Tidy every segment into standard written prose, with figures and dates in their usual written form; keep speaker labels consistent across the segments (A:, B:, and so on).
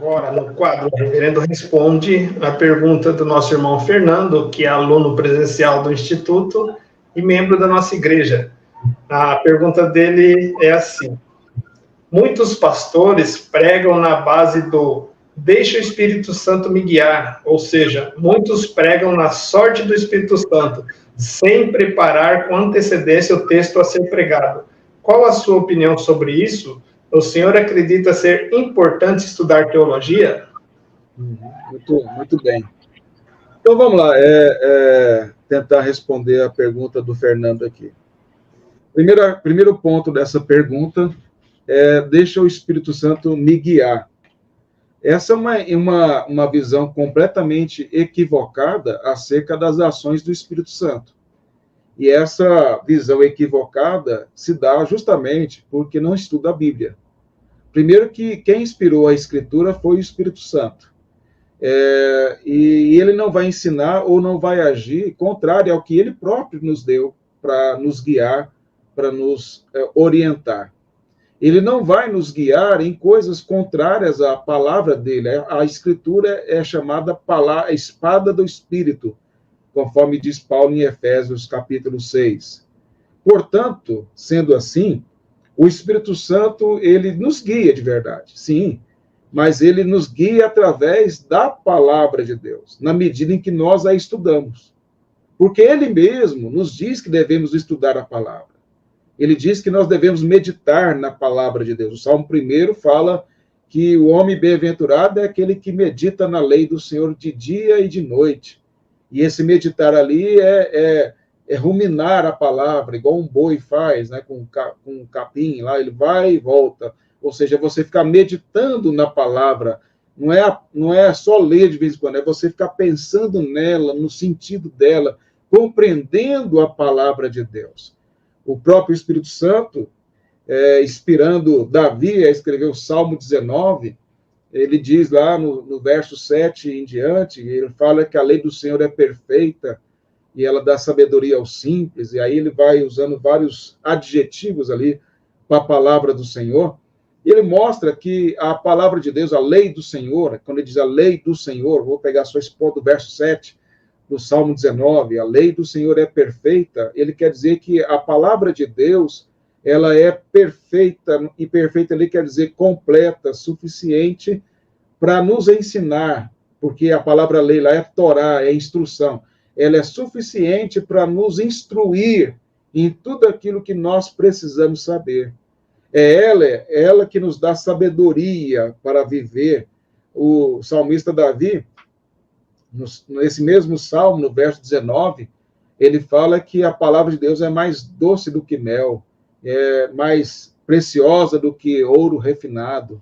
A: Agora, no quadro, o reverendo responde a pergunta do nosso irmão Fernando, que é aluno presencial do Instituto e membro da nossa igreja. A pergunta dele é assim: muitos pastores pregam na base do deixa o Espírito Santo me guiar, ou seja, muitos pregam na sorte do Espírito Santo, sem preparar com antecedência o texto a ser pregado. Qual a sua opinião sobre isso? O senhor acredita ser importante estudar teologia?
B: Muito bem. Então, vamos lá, tentar responder a pergunta do Fernando aqui. Primeiro ponto dessa pergunta é: deixa o Espírito Santo me guiar. Essa é uma visão completamente equivocada acerca das ações do Espírito Santo. E essa visão equivocada se dá justamente porque não estuda a Bíblia. Primeiro que quem inspirou a Escritura foi o Espírito Santo. E ele não vai ensinar ou não vai agir contrário ao que ele próprio nos deu para nos guiar, para nos orientar. Ele não vai nos guiar em coisas contrárias à palavra dele. A Escritura é chamada a espada do Espírito, conforme diz Paulo em Efésios, capítulo 6. Portanto, sendo assim, o Espírito Santo, ele nos guia de verdade, sim, mas ele nos guia através da palavra de Deus, na medida em que nós a estudamos. Porque ele mesmo nos diz que devemos estudar a palavra. Ele diz que nós devemos meditar na palavra de Deus. O Salmo 1 fala que o homem bem-aventurado é aquele que medita na lei do Senhor de dia e de noite. E esse meditar ali é ruminar a palavra, igual um boi faz, né, com um capim lá, ele vai e volta. Ou seja, você ficar meditando na palavra. Não é só ler de vez em quando, é você ficar pensando nela, no sentido dela, compreendendo a palavra de Deus. O próprio Espírito Santo, inspirando Davi a escrever o Salmo 19, ele diz lá no verso 7 em diante, ele fala que a lei do Senhor é perfeita e ela dá sabedoria aos simples, e aí ele vai usando vários adjetivos ali para a palavra do Senhor. E ele mostra que a palavra de Deus, a lei do Senhor, quando ele diz a lei do Senhor, vou pegar só esse ponto do verso 7 do Salmo 19, a lei do Senhor é perfeita, ele quer dizer que a palavra de Deus, ela é perfeita, e perfeita ali quer dizer completa, suficiente para nos ensinar, porque a palavra lei lá é Torá, é instrução, ela é suficiente para nos instruir em tudo aquilo que nós precisamos saber. É ela que nos dá sabedoria para viver. O salmista Davi, nesse mesmo salmo, no verso 19, ele fala que a palavra de Deus é mais doce do que mel, é mais preciosa do que ouro refinado.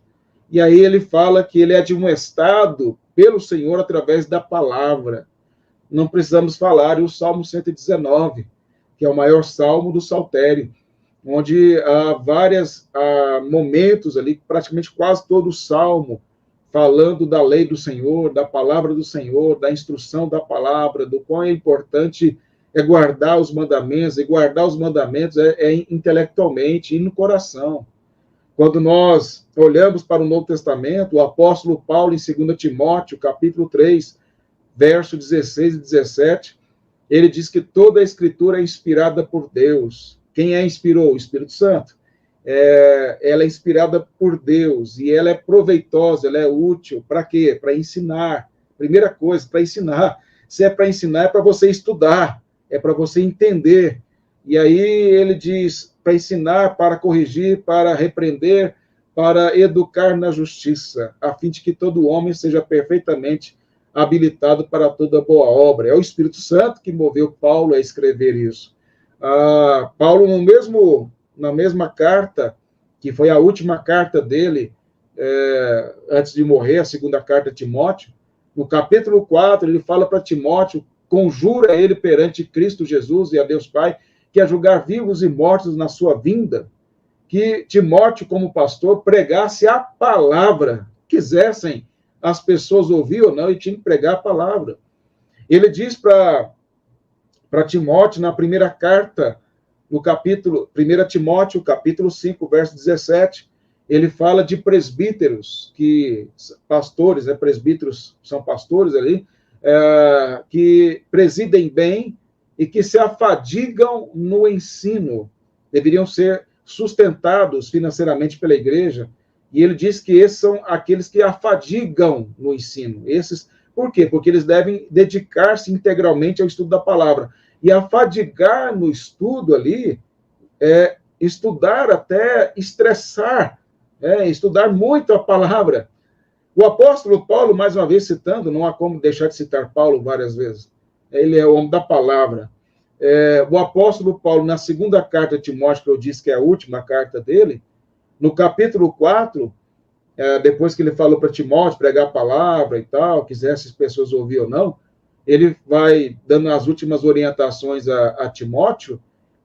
B: E aí ele fala que ele é admoestado pelo Senhor através da palavra. Não precisamos falar, e o Salmo 119, que é o maior salmo do Saltério, onde há vários momentos ali, praticamente quase todo o salmo, falando da lei do Senhor, da palavra do Senhor, da instrução da palavra, do quão é importante guardar os mandamentos, e guardar os mandamentos intelectualmente e no coração. Quando nós olhamos para o Novo Testamento, o apóstolo Paulo, em 2 Timóteo, capítulo 3, verso 16 e 17, ele diz que toda a Escritura é inspirada por Deus. Quem a inspirou? O Espírito Santo. Ela é inspirada por Deus e ela é proveitosa, ela é útil. Para quê? Para ensinar. Primeira coisa, para ensinar. Se é para ensinar, é para você estudar, é para você entender. E aí ele diz, para ensinar, para corrigir, para repreender, para educar na justiça, a fim de que todo homem seja perfeitamente habilitado para toda boa obra. É o Espírito Santo que moveu Paulo a escrever isso. Paulo, na mesma carta, que foi a última carta dele, antes de morrer, a segunda carta a Timóteo, no capítulo 4, ele fala para Timóteo, conjura ele perante Cristo Jesus e a Deus Pai, que a julgar vivos e mortos na sua vinda, que Timóteo, como pastor, pregasse a palavra, quisessem as pessoas ouvir ou não, e tinha que pregar a palavra. Ele diz para Timóteo, na primeira carta, no capítulo, 1 Timóteo, capítulo 5, verso 17, ele fala de presbíteros, que pastores, presbíteros são pastores ali, que presidem bem e que se afadigam no ensino, deveriam ser sustentados financeiramente pela igreja, e ele diz que esses são aqueles que afadigam no ensino. Esses, por quê? Porque eles devem dedicar-se integralmente ao estudo da palavra. E afadigar no estudo ali é estudar até estressar, estudar muito a palavra. O apóstolo Paulo, mais uma vez citando, não há como deixar de citar Paulo várias vezes, ele é o homem da palavra. O apóstolo Paulo, na segunda carta a Timóteo, que eu disse que é a última carta dele, no capítulo 4, depois que ele falou para Timóteo pregar a palavra e tal, quisesse as pessoas ouvir ou não, ele vai dando as últimas orientações a Timóteo,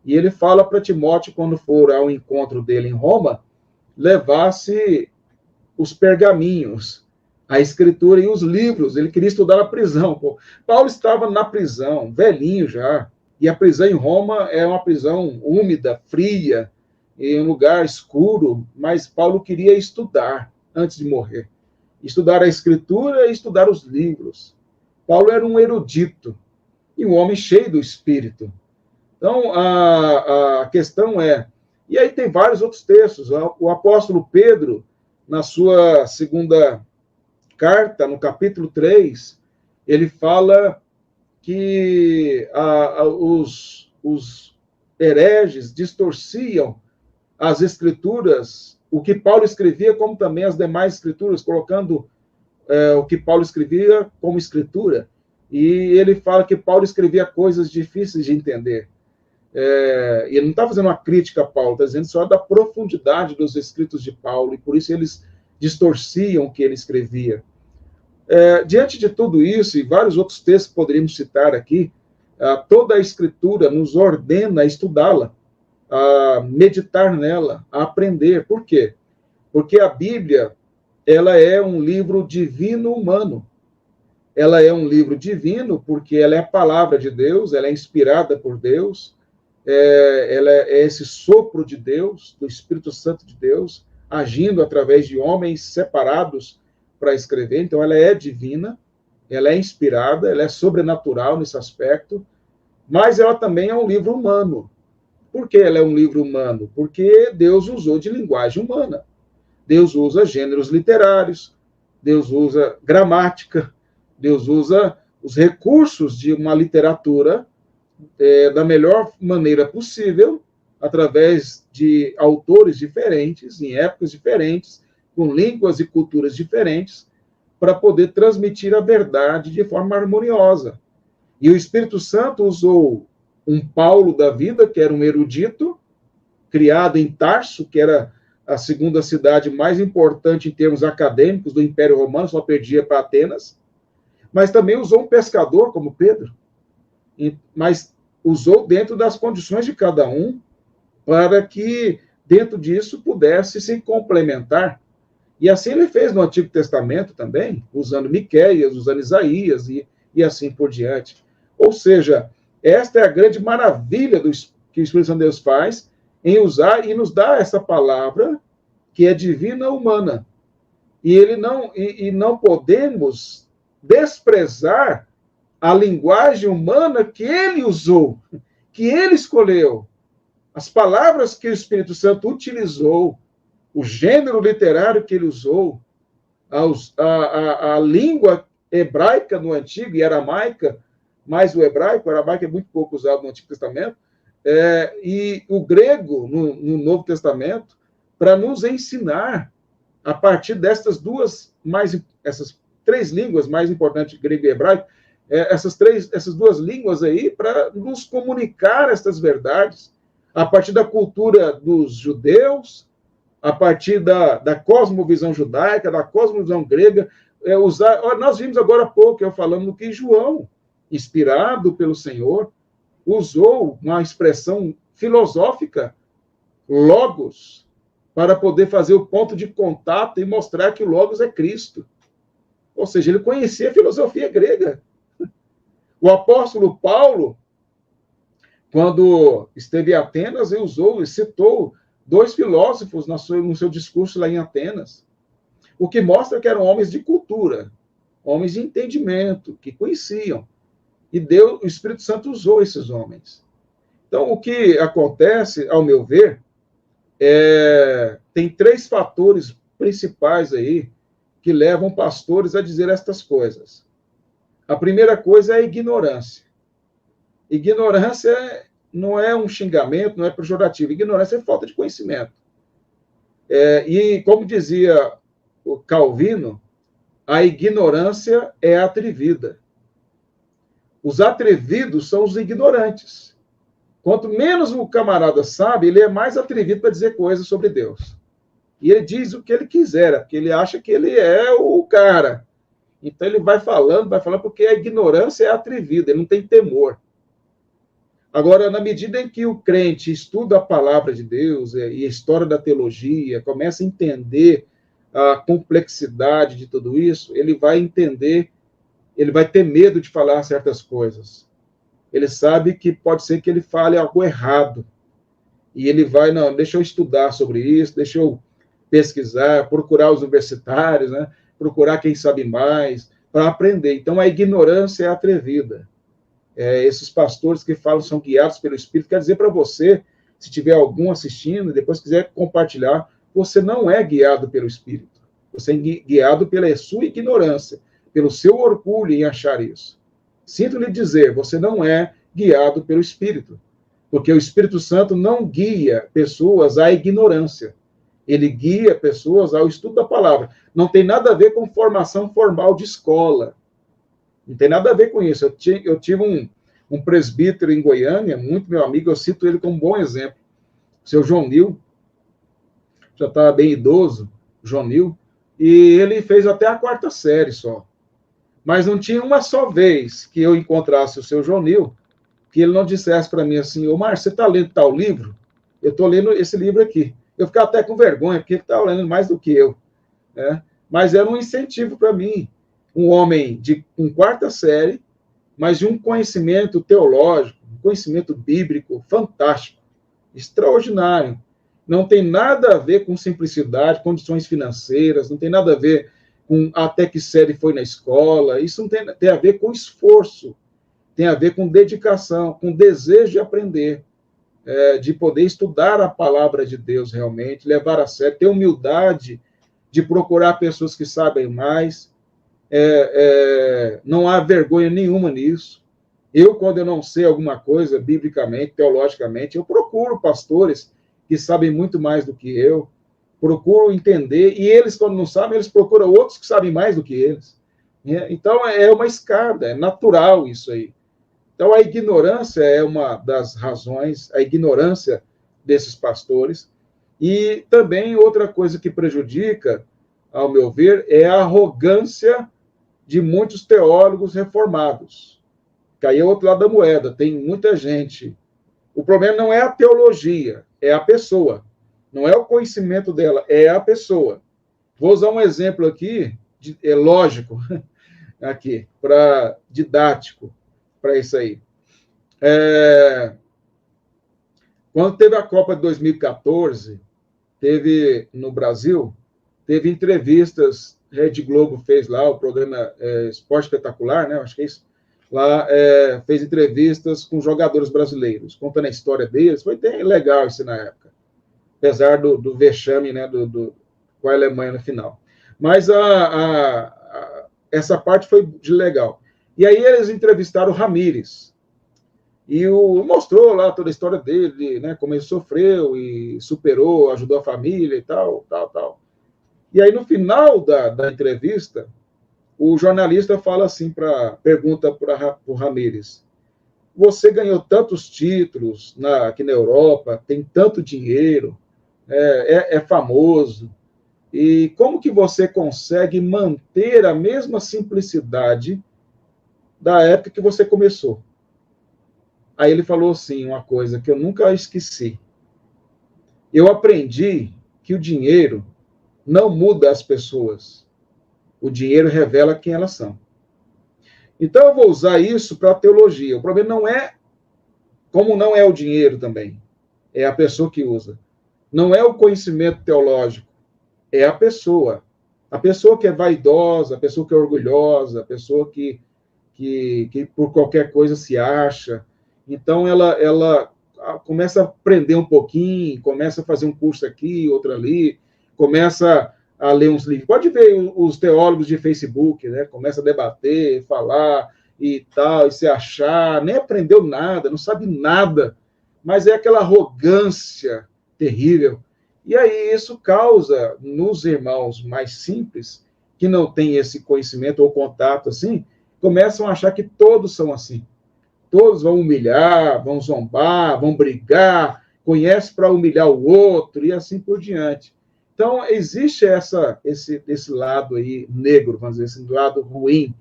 B: e ele fala para Timóteo, quando for ao encontro dele em Roma, levasse os pergaminhos, a escritura e os livros. Ele queria estudar na prisão. Paulo estava na prisão, velhinho já, e a prisão em Roma é uma prisão úmida, fria, em um lugar escuro, mas Paulo queria estudar antes de morrer. Estudar a escritura e estudar os livros. Paulo era um erudito e um homem cheio do Espírito. Então, a questão é... E aí tem vários outros textos. O apóstolo Pedro, na sua segunda carta, no capítulo 3, ele fala que os hereges distorciam as escrituras, o que Paulo escrevia, como também as demais escrituras, colocando o que Paulo escrevia como escritura. E ele fala que Paulo escrevia coisas difíceis de entender. Ele não está fazendo uma crítica a Paulo, está dizendo só da profundidade dos escritos de Paulo, e por isso eles distorciam o que ele escrevia. Diante de tudo isso, e vários outros textos que poderíamos citar aqui, toda a escritura nos ordena a estudá-la, a meditar nela, a aprender. Por quê? Porque a Bíblia, ela é um livro divino humano. Ela é um livro divino porque ela é a palavra de Deus, ela é inspirada por Deus, ela é esse sopro de Deus, do Espírito Santo de Deus, agindo através de homens separados para escrever. Então, ela é divina, ela é inspirada, ela é sobrenatural nesse aspecto, mas ela também é um livro humano. Por que ela é um livro humano? Porque Deus usou de linguagem humana. Deus usa gêneros literários, Deus usa gramática, Deus usa os recursos de uma literatura da melhor maneira possível, através de autores diferentes, em épocas diferentes, com línguas e culturas diferentes, para poder transmitir a verdade de forma harmoniosa. E o Espírito Santo usou um Paulo da vida, que era um erudito, criado em Tarso, que era a segunda cidade mais importante em termos acadêmicos do Império Romano, só perdia para Atenas, mas também usou um pescador como Pedro, mas usou dentro das condições de cada um, para que dentro disso pudesse se complementar. E assim ele fez no Antigo Testamento também, usando Miqueias, usando Isaías e assim por diante. Ou seja, esta é a grande maravilha que o Espírito Santo de Deus faz em usar e nos dar essa palavra que é divina humana. E não podemos desprezar a linguagem humana que ele usou, que ele escolheu. As palavras que o Espírito Santo utilizou, o gênero literário que ele usou, a língua hebraica no Antigo e aramaica, mas o aramaico é muito pouco usado no Antigo Testamento, e o grego no Novo Testamento, para nos ensinar, a partir essas três línguas mais importantes, grego e hebraico, essas duas línguas aí, para nos comunicar estas verdades, a partir da cultura dos judeus, a partir da cosmovisão judaica, da cosmovisão grega. Nós vimos agora há pouco, eu falando que João, inspirado pelo Senhor, usou uma expressão filosófica, logos, para poder fazer o ponto de contato e mostrar que o logos é Cristo. Ou seja, ele conhecia a filosofia grega. O apóstolo Paulo, quando esteve em Atenas, ele citou 2 filósofos no seu discurso lá em Atenas, o que mostra que eram homens de cultura, homens de entendimento, que conheciam. E Deus, o Espírito Santo usou esses homens. Então, o que acontece, ao meu ver, tem 3 fatores principais aí que levam pastores a dizer estas coisas. A primeira coisa é a ignorância. Ignorância não é um xingamento, não é pejorativo. Ignorância é falta de conhecimento. E, como dizia o Calvino, a ignorância é atrevida. Os atrevidos são os ignorantes. Quanto menos o camarada sabe, ele é mais atrevido para dizer coisas sobre Deus. E ele diz o que ele quiser, porque ele acha que ele é o cara. Então ele vai falando, porque a ignorância é atrevida, ele não tem temor. Agora, na medida em que o crente estuda a palavra de Deus e a história da teologia, começa a entender a complexidade de tudo isso, ele vai entender, ele vai ter medo de falar certas coisas. Ele sabe que pode ser que ele fale algo errado. E ele vai, não, deixa eu estudar sobre isso, deixa eu pesquisar, procurar os universitários, né? Procurar quem sabe mais, para aprender. Então, a ignorância é atrevida. Esses pastores que falam são guiados pelo Espírito, quer dizer para você, se tiver algum assistindo, depois quiser compartilhar, você não é guiado pelo Espírito. Você é guiado pela sua ignorância, pelo seu orgulho em achar isso. Sinto lhe dizer, você não é guiado pelo Espírito, porque o Espírito Santo não guia pessoas à ignorância. Ele guia pessoas ao estudo da palavra. Não tem nada a ver com formação formal de escola. Não tem nada a ver com isso. Eu tive um presbítero em Goiânia, muito meu amigo, eu cito ele como um bom exemplo. O seu João Nil, já estava bem idoso, João Nil, e ele fez até a 4ª série só. Mas não tinha uma só vez que eu encontrasse o seu João Nil, que ele não dissesse para mim assim, ô Márcio, você está lendo tal livro? Eu estou lendo esse livro aqui. Eu ficava até com vergonha, porque ele estava lendo mais do que eu. Né? Mas era um incentivo para mim. Um homem com 4ª série, mas de um conhecimento teológico, um conhecimento bíblico fantástico, extraordinário. Não tem nada a ver com simplicidade, condições financeiras, não tem nada a ver com até que série foi na escola, isso não tem a ver com esforço, tem a ver com dedicação, com desejo de aprender, de poder estudar a palavra de Deus realmente, levar a sério, ter humildade de procurar pessoas que sabem mais, não há vergonha nenhuma nisso. Quando eu não sei alguma coisa, biblicamente, teologicamente, eu procuro pastores que sabem muito mais do que eu, procuro entender, e eles, quando não sabem, eles procuram outros que sabem mais do que eles. Então, é uma escada, é natural isso aí. Então, a ignorância é uma das razões, a ignorância desses pastores, e também outra coisa que prejudica, ao meu ver, é a arrogância de muitos teólogos reformados. Que aí é o outro lado da moeda, tem muita gente. O problema não é a teologia, é a pessoa. Não é o conhecimento dela, é a pessoa. Vou usar um exemplo aqui, lógico, aqui, didático, para isso aí. Quando teve a Copa de 2014, teve no Brasil, teve entrevistas, Rede Globo fez lá, o programa Esporte Espetacular, né? Acho que é isso. Lá fez entrevistas com jogadores brasileiros, contando a história deles. Foi bem legal isso na época. Apesar do vexame, né, com a Alemanha no final. Mas essa parte foi legal. E aí eles entrevistaram o Ramírez. E mostrou lá toda a história dele, né, como ele sofreu e superou, ajudou a família e tal. E aí, no final da entrevista, o jornalista fala assim, pergunta para o Ramírez, você ganhou tantos títulos aqui na Europa, tem tanto dinheiro, é famoso, e como que você consegue manter a mesma simplicidade da época que você começou? Aí ele falou assim, uma coisa que eu nunca esqueci. Eu aprendi que o dinheiro não muda as pessoas. O dinheiro revela quem elas são. Então, eu vou usar isso para a teologia. O problema não é, como não é o dinheiro também, é a pessoa que usa. Não é o conhecimento teológico, é a pessoa. A pessoa que é vaidosa, a pessoa que é orgulhosa, a pessoa que por qualquer coisa se acha. Então, ela começa a aprender um pouquinho, começa a fazer um curso aqui, outro ali, começa a ler uns livros. Pode ver os teólogos de Facebook, né? Começa a debater, falar e tal, e se achar, nem aprendeu nada, não sabe nada, mas é aquela arrogância terrível. E aí isso causa, nos irmãos mais simples, que não têm esse conhecimento ou contato assim, começam a achar que todos são assim. Todos vão humilhar, vão zombar, vão brigar, conhece para humilhar o outro e assim por diante. Então, existe esse lado aí negro, vamos dizer, esse lado ruim,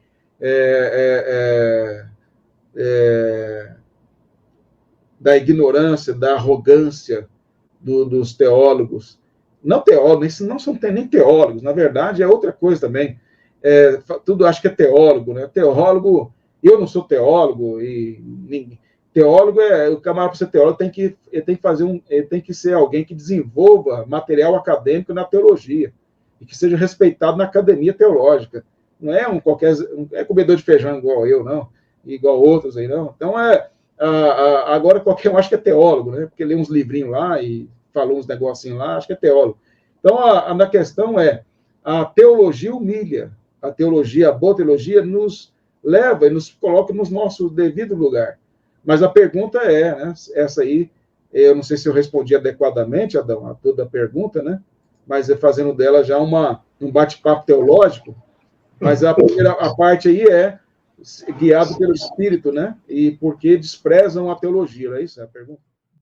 B: da ignorância, da arrogância dos teólogos. Não teólogos, não são nem teólogos, na verdade é outra coisa também. Tudo acho que é teólogo, né? Teólogo, eu não sou teólogo, teólogo o camarada para ser teólogo ele tem que ser alguém que desenvolva material acadêmico na teologia e que seja respeitado na academia teológica. Não é não é comedor de feijão igual eu, não, igual outros aí, não. Então agora qualquer um acha que é teólogo, né? Porque lê uns livrinhos lá e falou uns negocinhos lá, acho que é teólogo. Então a questão a teologia humilha, a boa teologia nos leva e nos coloca no nosso devido lugar. Mas a pergunta né, essa aí, eu não sei se eu respondi adequadamente, Adão, a toda a pergunta, né? Mas fazendo dela já um bate-papo teológico, mas a primeira parte aí guiado pelo Espírito, né? E porque desprezam a teologia, não é isso a pergunta?